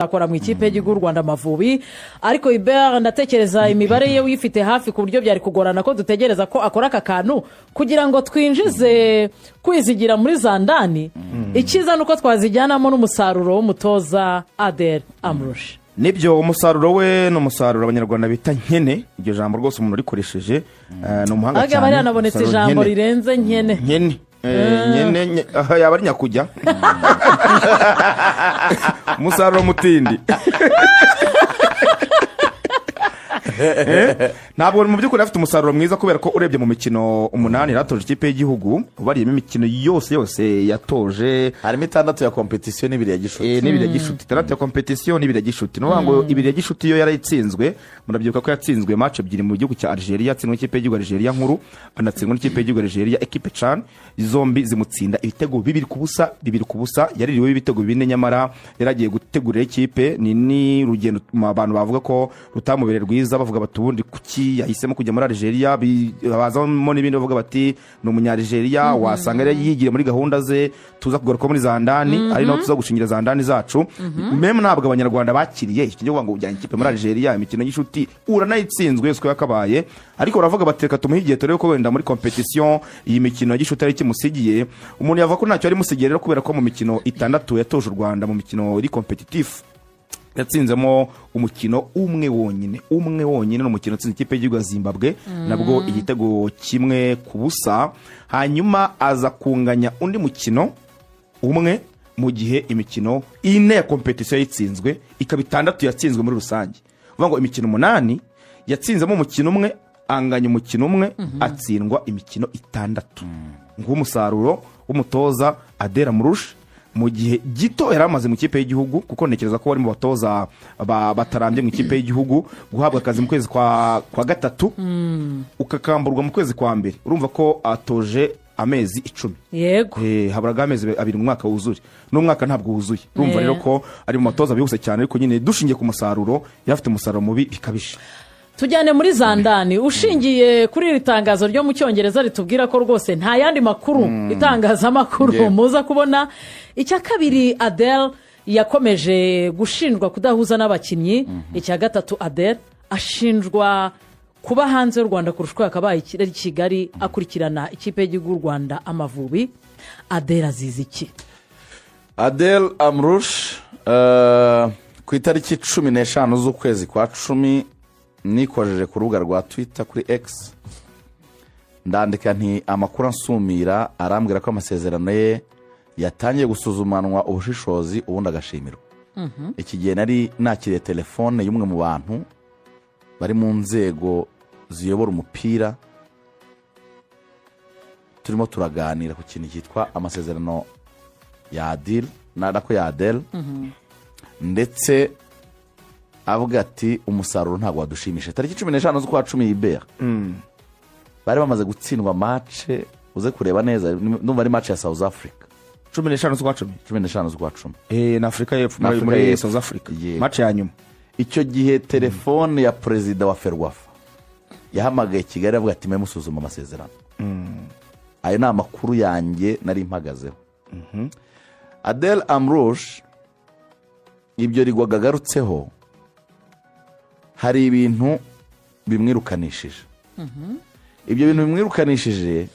akora mu ikipe y'igihugu Rwanda Amavubi ariko Ibert ndatekereza imibare ye uyifite hafi ku buryo byari kugorana ko dutegereza ko akora aka kantu kugira ngo twinjize kwizigira muri za ndani ikiza nuko twazijyanamo n'umusaruro w'umutoza Adel Amrouche. Nibyo umusaruro we n'umusaruro abanyarwanda bita nkene iryo jambo rwose umuntu urikoresheje no muhanga cyane. Aga yanabonetse ijambo rirenze nkene. Nkene yaba ari nyakujya. Umusaruro mutindi. Ntabwo mu byukuri afite umusaruro mwiza kubera ko urebye mu mikino 8 yatoje ikipe y'igihugu ubariyemo imikino yose yatoje harimo 6 ya competition n'ibiri ya gishuti n'ibiri ya gishuti 6 ya competition n'ibiri ya gishuti no ngo ibiri ya gishuti yo yarayitsinzwe murabyibuka ko yatsinzwe match ebyiri mu gihugu cya Algeria yatsinzwe ikipe y'igihugu Algeria nkuru anatsindwa n'ikipe y'igihugu Algeria equipe Chan zombi zimutsinda ibitego 2 ku busa yaririwe ibitego 4 nyamara yaragiye gutegurira ikipe ni rugendo abantu bavuga ko rutamubere rwiza bavuga batubundi kuki yahisemo kujya muri Algeria bazamo n'ibindi bavuga bati no munya Algeria wasanga yari yigiye muri gahunda ze tuza kugaruka muri za ndani ari no tuza gushingira za ndani zacu meme nabwo abanyarwanda bakiriye ikindi ngo ujyanye ikipe muri Algeria imikino y'ishuti uranayitsinzwe siko yakabaye ariko uravuga bateka tumuhigiye tore ko wenda muri competition iyi mikino y'ishuti ari kimusigiye umuntu yavuga ko ntacyo ari musigiye rero kubera ko mu mikino 6 yatoje u Rwanda mu mikino iri competitive yatsinzemo umukino umwe wonyine n'umukino utsinze ikipe y'igihugu ya Zimbabwe nabwo igitego kimwe ku busa hanyuma aza kunganya undi mukino umwe mu gihe imikino ine ya competition yitsinzwe ikaba 6 yatsinzwe muri rusange uvuga ngo imikino 8 yatsinzemo umukino umwe anganya umukino umwe atsindwa imikino 6 ng'umusaruro w'umutoza Adel Amrouche mu gihe gito yaramaze mu kipe y'igihugu kuko nekereza ko bari mu batoza batarambye mu kipe y'igihugu guhabwa akazi mu kwezi kwa gatatu ukakamburwa mu kwezi kwa mbere urumva ko atoje amezi 10 yego haburaga amezi 2 mu mwaka wuzuye no mwaka ntabwo wuzuye urumva rero ko ari mu batoza bihuse cyane ariko nyine dushingiye ku musaruro yafite umusaruro mubi bikabisha. Tujyane muri Zandani ushingiye kuri iri tangazo ryo mu cyongereza ritubwira ko rwose nta yandi makuru itangaza makuru muza kubona icya kabiri Adel yakomeje gushinjwa kudahuza n'abakinnyi icya gatatu Adel ashinjwa kuba hanze y'u Rwanda kurushwa akabaye ikirari Kigali akurikirana ikipe y'igihugu Rwanda Amavubi. Adel azize iki? Adel Amrouche ku itariki 15 z'ukwezi kwa 10 nikojeje ku rubuga rwa Twitter kuri X ndandika nti amakuru ansumira arambwira ko amasezerano ye yatangiye gusuzumanwa ubushishozi ubundi agashimirwa. Iki gihe nari nakiriye telefone y'umwe mu bantu bari mu nzego ziyobora umupira turimo turaganira ku kintu cyitwa amasezerano ya Adel narako ya Adel ndetse avuga ati umusaruro ntabwo wadushimisha. Tariki 15 z'ukwa 10 Ibert bari bamaze gutsindwa match uze kureba neza ndumva ari match ya South Africa 15 z'ukwa 10 15 z'ukwa 10 na Afrika y'Epfo muri South Africa match ya nyuma. Icyo gihe telefone ya president wa Ferwafa yahamagaye Kigali avuga ati musuzuma amasezerano. Ayo ni amakuru yanjye nari mpagazeho. Adel Amrouche ibyo rigwaga garutseho hari ibintu bimwirukanishije. Ibyo bintu bimwirukanishije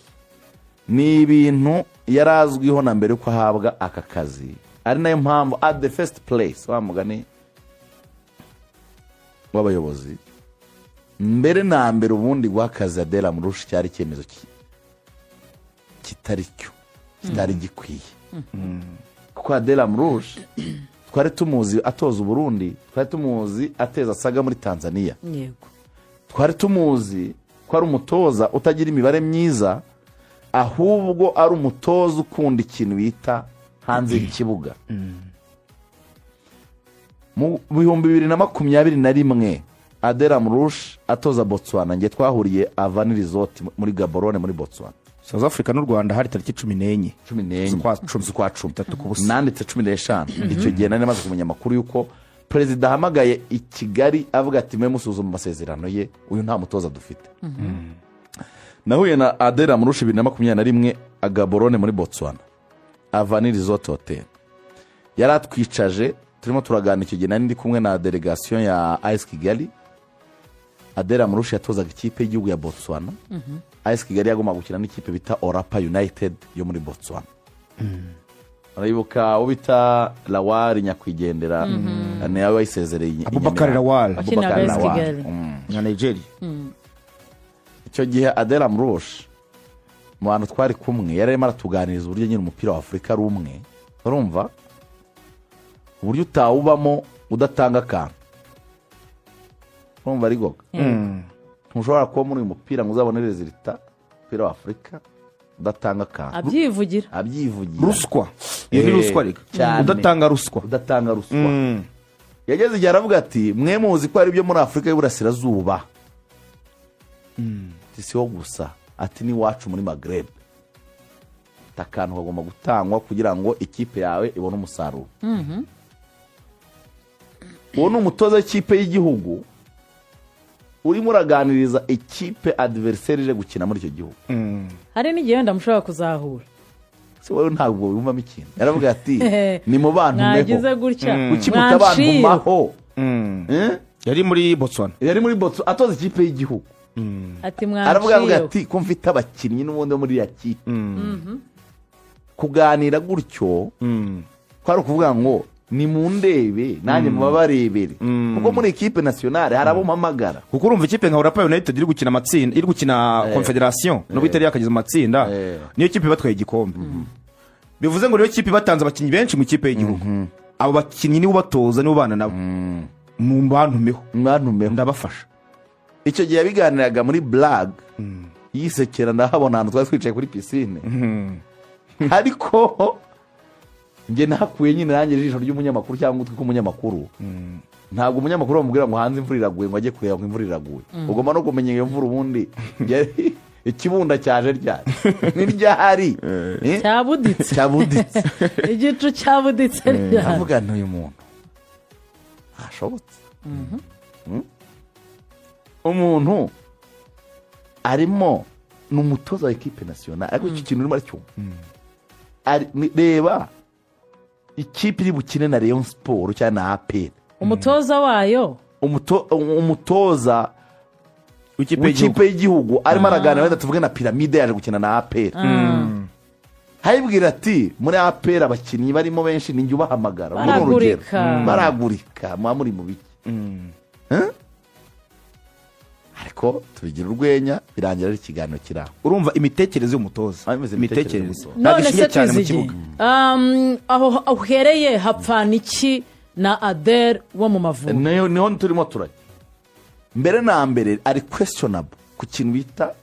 ni ibintu yarazwiho na mbere ko ahabwa aka kazi ari nayo mpamvu at the first place wamugani w'abayobozi mbere na mbere ubundi gwakaza Adel Amrouche cyari cyemezo kitari gikwiye kuko Adel Amrouche twari tumuzi atoza Burundi twari tumuzi ateza saga muri Tanzania yego twari tumuzi ko ari umutoza utagira imibare myiza ahubwo ari umutoza ukunda ikintu bita hanze y'ikibuga. Mu 2021 Adel Amrouche atoza Botswana nge twahuriye Avani Resort muri Gaborone muri Botswana. South Africa n'u Rwanda hari tariki 14 z'ukwa 10 nanditse 15 icyo gihe nari maze kumenya amakuru yuko president ahamagaye i Kigali avuga ati musuzuma amasezerano ye uyu nta mutoza dufite. Nahuye na Adel Amrouche 2021 Gaborone muri Botswana Avani Resort Hotel yaratwicaje turimo turaganira icyo gihe nari ndi kumwe na delegation ya AS Kigali. Adela Murusha yatozaga ikipe y'igihugu ya Botswana. AS Kigali yagomba gukina n'ikipe bita Orapa United yo muri Botswana. Urayibuka ubita Lawari nyakwigendera nawe wayisezereye Abubakar Lawal Akina AS Kigali. na Nigeria. Icyo gihe Adela Murusha mu bantu twari kumwe yari arimo aratuganiriza uburyo nyine umupira wa Afurika ari umwe. Urumva uburyo utawubamo udatanga akantu. Urumva ari goga ntushobora kuba muri uyu mupira ngo uzabone rezilita umupira wa Afurika udatanga akantu. Abyivugira Ruswa iyo ni ruswa reka udatanga ruswa. Yageze igihe aravuga ati mwe muzi ko ari byo muri Afurika y'Uburasirazuba siho gusa ati n'iwacu muri Maghreb akantu kagomba gutangwa kugira ngo ikipe yawe ibone umusaruro. uwo ni umutoza w'ikipe y'igihugu urimo uraganiriza ikipe adversaire ije gukina muri icyo gihugu. hari n'igihe wenda mushobora kuzahura. Se wowe ntabwo wumvamo ikintu. Yaravuga ati ni mu bantu meho mwagize gutya ukimuta abantu maho. yari muri Botswana atoza ikipe y'igihugu. ati mwaciye aravuga ati ko mfite abakinnyi n'ubundi muri ya kipe. Kuganira gutyo kwari ukuvuga ngo ni mu ndebe nanjye mubabarebere kuko muri equipe nationale hari abo mpamagara kuko urumva ikipe nka Orapa United iri gukina amatsinda iri gukina Confederation nubwo itari yakageze amatsinda niyo kipe batwaye igikombe. Bivuze ngo niyo kipe batanze abakinnyi benshi mu kipe y'igihugu. Abo bakinnyi ni ubatoza ni ubana nabo mu bantumeho ndabafasha. Icyo gihe yabiganiraga muri Blag yisekera ndahabona ahantu twari twicaye kuri piscine ariko nge nakuye nyine nanjye ijisho ry'umunyamakuru cyangwa utwi k'umunyamakuru. Ntabwo umunyamakuru bamubwira ngo hanze imvura iraguye ngo ajye kureba ngo imvura iraguye. Ugomba no kumenya iyo mvura ubundi ikibunda cyaje ryari ni ryari cyabuditse igicu cyabuditse ryari. Avuga n'uyu muntu ashobotse umuntu arimo ni umutoza wa equipe nationale ariko iki kintu urimo aracyo reba ikipe iri bukine na Rayon Sport cyangwa na APR. Umutoza wayo umutoza w'ikipe y'igihugu arimo araganira wenda tuvuge na Pyramide yaje gukina na APR. Hayibwira ati muri APR abakinnyi barimo benshi ninjye ubahamagara baragurika muri mu biki. Ariko tubigira urwenya birangira ari ikiganiro kiraho. Urumva imitekerereze y'umutoza imitekerereze none se cyane mu kibuga aho uhereye hapfana iki na Adel wo mu Mavubi. Niho turimo turajya mbere na mbere ari questionable ku kintu bita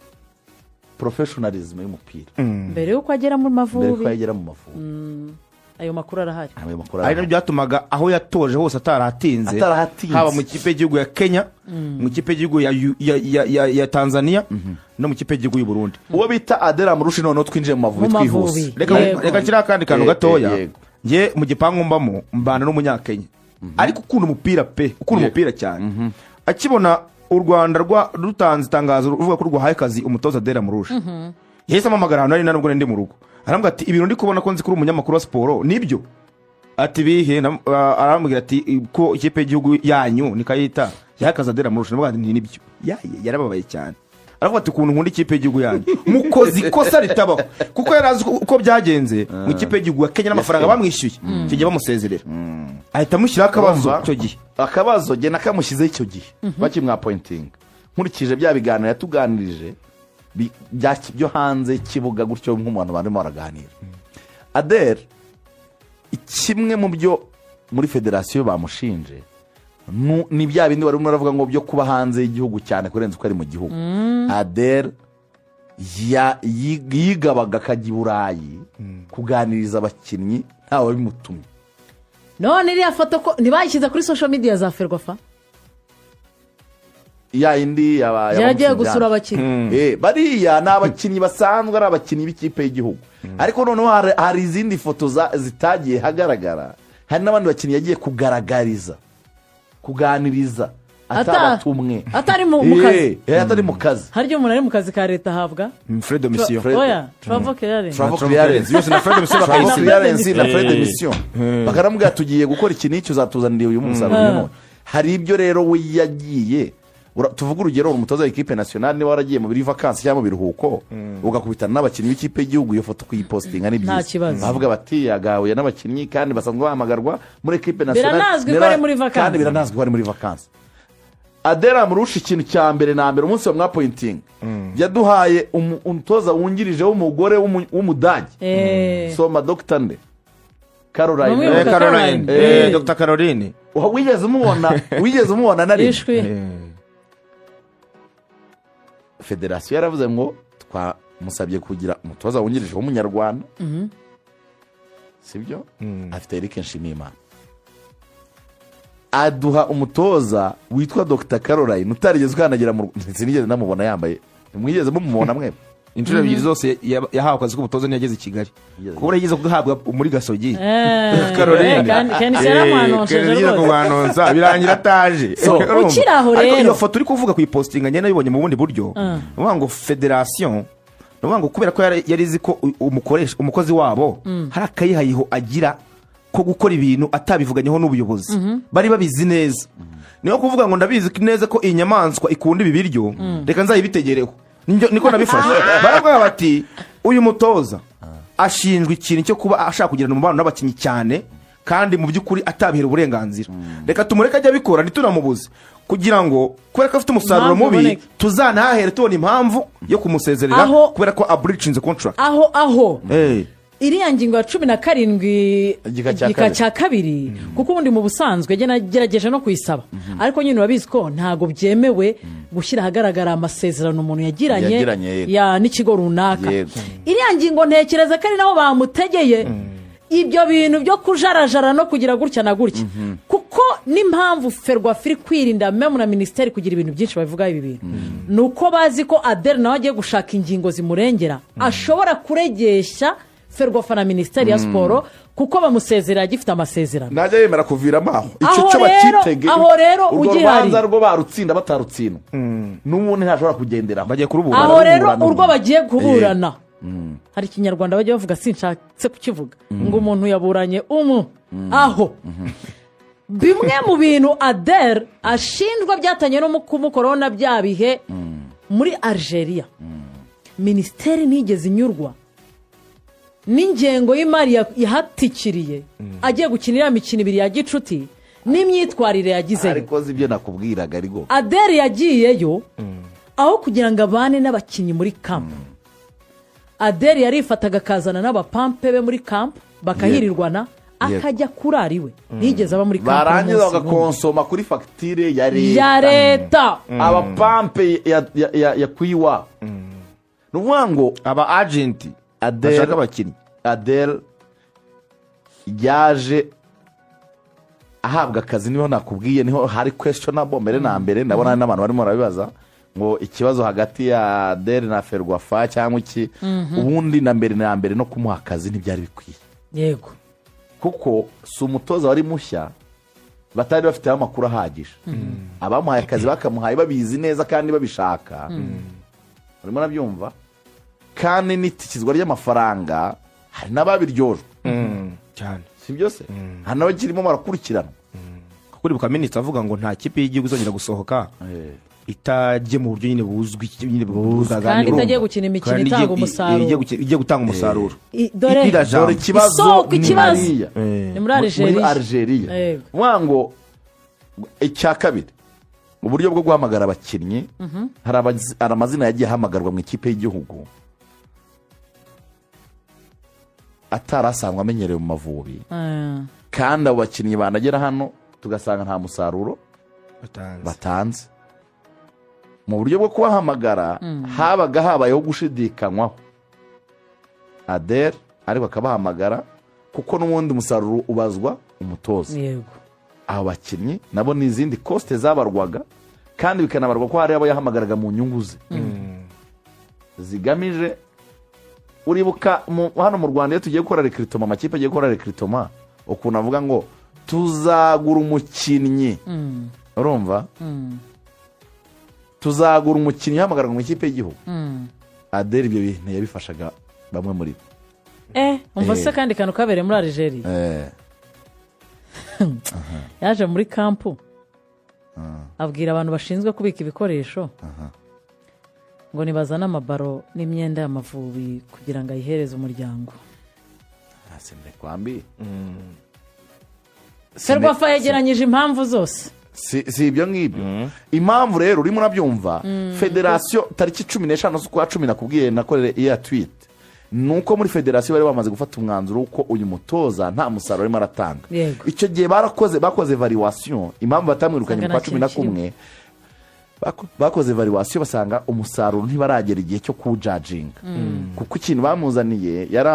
professionalism y'umupira mbere yuko agera mu Mavubi. Ayo makuru arahari. Ari nabyo byatumaga aho yatoje hose atarahatinze haba mu kipe y'igihugu ya Kenya mu kipe y'igihugu ya Tanzania no mu kipe y'igihugu y'u Burundi. Uwo bita Adela Murusha noneho twinjiye mu Mavubi twihuse. Reka kira kandi kantu gatoya nge mu gipangu mbamo mbana n'umunyakenya ariko ukunda umupira ukunda umupira cyane. Akibona u Rwanda rutanze itangazo ruvuga ko rwahaye akazi umutoza Adela Murusha yahise amamagara hano ari nubwo ndi mu rugo arambwira ati ibintu ndi kubona ko nzi kuri umunyamakuru wa siporo nibyo ati bihe arambwira ati ko ikipe y'igihugu yanyu nikayita yakaza Adela Murusha nabwo ni nibyo yarababaye cyane aravuga ati ukuntu nkunda ikipe y'igihugu yanyu mukozi kosa ritabaho kuko yarazi uko byagenze mu ikipe y'igihugu ya Kenya n'amafaranga bamwishyuye kijye bamusezerera ahita mushyira akabazo je nakamushyize icyo gihe bakimwa pointing nkurikije bya biganiro yatuganirije byo hanze kibuga gutyo nk'umuntu barimo baraganira. Adel kimwe mu byo muri federasiyo bamushinje ni bya bindi barimo baravuga ngo byo kuba hanze y'igihugu cyane kurenza uko ari mu gihugu. Adel yigabaga akajya i Burayi kuganiriza abakinnyi ntawe bimutumye. None iriya foto ko ntibayishyize kuri social media za Ferwafa ya indi yagiye gusura abakinnyi bariya ni abakinnyi basanzwe ari abakinnyi b'ikipe y'igihugu ariko noneho hari izindi foto zitagiye hagaragara hari n'abandi bakinnyi yagiye kuganiriza ataratumwe atari mu kazi atari mu kazi. harya umuntu ari mu kazi ka leta ahabwa Fred Mission oya Travaux Clearance yose na Fred Mission Travaux bakayisiga Clearance na Fred Mission bakaramubwira tugiye gukora iki n'icyo uzatuzanira uyu musaruro none. Hari ibyo rero we yagiye tuvuga urugero umutoza w'ikipe nationale niba waragiye mu biri vacances cyangwa mu biruhuko ugakubitana n'abakinnyi b'ikipe y'igihugu iyo foto kuyipostinga ni byiza bavuga bati yagahuye n'abakinnyi kandi basanzwe bahamagarwa muri ekipe nationale biranazwi ko ari muri vacances kandi biranazwi ko ari muri vacances. Adera murusha ikintu cya mbere na mbere umunsi wa mwa pointing yaduhaye umutoza wungirije w'umugore w'umudage soma Dr. Nde Caroline Dr. Caroline wigeze umubona nari federasiyo yaravuze ngo twamusabye kugira umutoza wungirije w'umunyarwanda sibyo afite Eric Nshimiyimana aduha umutoza witwa Dr. Caroline utarigeze ukandagira mu sinigeze namubona yambaye mwigeze mumubona mwe inshuro ebyiri zose yahawe akazi k'ubutoza ntiyageze i Kigali kuko yageze guhabwa muri Gasogi Caroline kandi yaramuhanonseje rwose birangira ataje ukiraho rero iyo foto uri kuvuga kuyipostinga njye nabibonye mu bundi buryo nuvuga ngo federation nuvuga ngo kubera ko yari izi ko umukozi wabo hari akayihayiho agira ko gukora ibintu atabivuganyeho n'ubuyobozi bari babizi neza niyo kuvuga ngo ndabizi neza ko iyi nyamaswa ikunda ibi biryo reka nzayibitegereho niko nabifashe baravuga bati uyu mutoza ashinjwa ikintu cyo kuba ashaka kugirana umubano n'abakinnyi cyane kandi mu by'ukuri atabihera uburenganzira reka tumureke ajya abikora ntitunamubuze kugira ngo kubera ko afite umusaruro mubi tuzanahahere tubona impamvu yo kumusezerera kubera ko aburicinze contract aho iriya ngingo ya 17 igika cya kabiri kuko ubundi mu busanzwe nagerageje no kuyisaba ariko nyine urabizi ko ntago byemewe gushyira ahagaragara amasezerano umuntu yagiranye ya n'ikigo runaka iriya ngingo ntekereza ko ari naho bamutegeye ibyo bintu byo kujarajara no kugira gutya na gutya kuko n'impamvu Ferwafa iri kwirinda meme na ministeri kugira ibintu byinshi babivuga ibi bintu nuko bazi ko Adel nawe agiye gushaka ingingo zimurengera ashobora kuregesha Ferwafa na ministeri ya siporo kuko bamusezerera agifite amasezerano najya yemera kuviramo aho icyo cyo bakitege aho rero ugihari rwo barutsinda batarutsinda n'ubundi ntashobora kugendera bagiye kuruburana aho rero urwo bagiye kuburana hari ikinyarwanda bajya bavuga sinshatse kukivuga ngo umuntu yaburanye aho bimwe mu bintu Adel ashinjwa byatanye no kumukorona bya bihe muri Algeria ministeri nigeze inyurwa n'ingengo y'imari yahatikiriye agiye gukinira imikino ibiri ya gicuti n'imyitwarire yagizeyo ariko zibyo nakubwiraga ariko Adel yagiyeyo aho kugira ngo abane n'abakinnyi muri camp Adel yarifataga akazana n'abapampe be muri camp bakahirirwana akajya kurara iwe nigeze aba muri camp barangiza bagakonsoma kuri fagitire ya leta abapampe ya kwiwa nuvuga ngo aba agenti bashaka abakinnyi Adel yaje ahabwa akazi niho nakubwiye niho hari questionable mbere na mbere ndabona n'abantu barimo barabibaza ngo ikibazo hagati ya Adel na Ferwafa cyangwa iki ubundi na mbere no kumuha akazi ntibyari bikwiye yego kuko si umutoza wari mushya batari bafite amakuru ahagije abamuhaye akazi bakamuhaye babizi neza kandi babishaka urimo nabyumva kandi n'itikizwa ry'amafaranga hari n'ababiryojwe cyane si byose hari n'abakirimo barakurikirana kuri buka minisitiri avuga ngo nta kipe y'igihugu izongera gusohoka itajye mu buryo nyine buzwi kandi itagiye gukina imikino itanga umusaruro igiye gutanga umusaruro dore ikibazo ni muri Algeria ngo icya kabiri uburyo bwo guhamagara abakinnyi hari amazina yagiye ahamagarwa mu ikipe y'igihugu atarasanzwe amenyerewe mu Mavubi kandi abo bakinnyi banagera hano tugasanga nta musaruro batanze mu buryo bwo kubahamagara habaga habayeho gushidikanywaho Adel ariko akabahamagara kuko n'ubundi umusaruro ubazwa umutoza abo bakinnyi nabo ni izindi koste zabarwaga kandi bikanabarwa ko hari abo yahamagaraga mu nyungu ze zigamije uribuka hano mu Rwanda iyo tugiye gukora recruitment amakipe agiye gukora recruitment ukuntu avuga ngo tuzagura umukinnyi urumva tuzagura umukinnyi uhamagarwa mu ikipe y'igihugu Adele ibyo bintu yabifashaga bamwe muri bo umva se kandi kantu kabereye muri Algeria yaje muri kampu abwira abantu bashinzwe kubika ibikoresho ngo nibazane amabaro n'imyenda y'Amavubi kugira ngo ayihereze umuryango. Ferwafa yegeranyije impamvu zose. Si ibyo ngibyo impamvu rero urimo urabyumva federasiyo tariki 15 z'ukwa 10 nakubwiye nakorere iya tweet nuko muri federasiyo bari bamaze gufata umwanzuro uko uyu mutoza nta musaruro arimo aratanga. Icyo gihe bakoze evaluation impamvu batamwirukanye mu kwa 11 bakoze evaluation basanga umusaruro ntibaragera igihe cyo kujudginga kuko ikintu bamuzaniye yari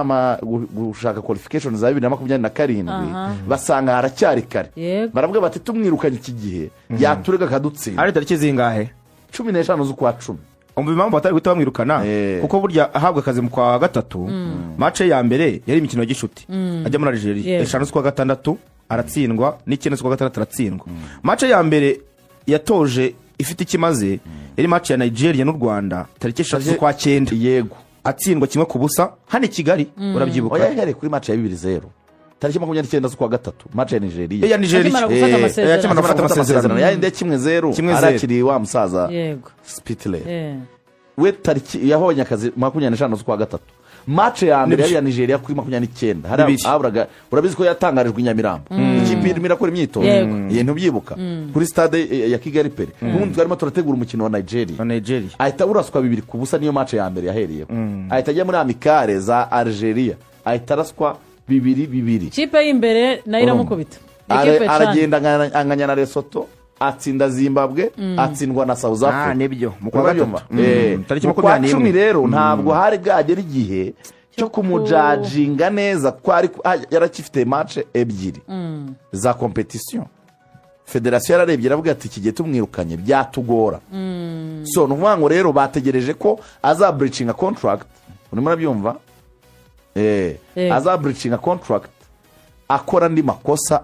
gushaka qualification za 2027 basanga haracyari kare baravuga bati tumwirukanye iki gihe yaturega akadutsinda. Ari tariki zingahe? 15 z'ukwa 10. Umva impamvu batari guhita bamwirukana kuko burya ahabwa akazi mu kwa gatatu match ya mbere yari imikino ya gishuti ajya muri Algeria 5 z'ukwa gatandatu aratsindwa n'9 z'ukwa gatandatu aratsindwa. Match ya mbere yatoje ifite ikimaze yari match ya Nigeria n'u Rwanda tariki 3 z'ukwa 9 yego atsindwa kimwe ku busa hano i Kigali urabyibuka. Oya yari kuri match ya 2-0 tariki 29 z'ukwa gatatu match ya Nigeria ya Nigeria yakimana gufata amasezerano ya inde 1-0 arakiri wa musaza Spitley we tariki yahonye akazi 25 z'ukwa gatatu. Match ya mbere yari ya Nigeria kuri 29 hari aburaga urabizi ko yatangarijwe i Nyamirambo ikipe irimo irakora imyitozo yento byibuka kuri stade ya Kigali Pele n'undi twarimo turategura umukino wa Nigeria ahita uraswa 2 ku busa niyo match ya mbere yahereyeho ahita ajya muri amikare za Algeria ahita araswa 2-2 ikipe y'imbere nayo iramukubita aragenda anganya na Lesotho atsinda Zimbabwe atsindwa na South Africa nibyo mu kwa gatatu tariki 10 rero ntabwo hari bwagera igihe cyo kumujudginga neza ko yarakifite match ebyiri za competition. Federasiyo yararebye aravuga ati iki gihe tumwirukanye byatugora so nuvuga ngo rero bategereje ko aza breaching a contract urimo urabyumva aza breaching a contract akora ndi makosa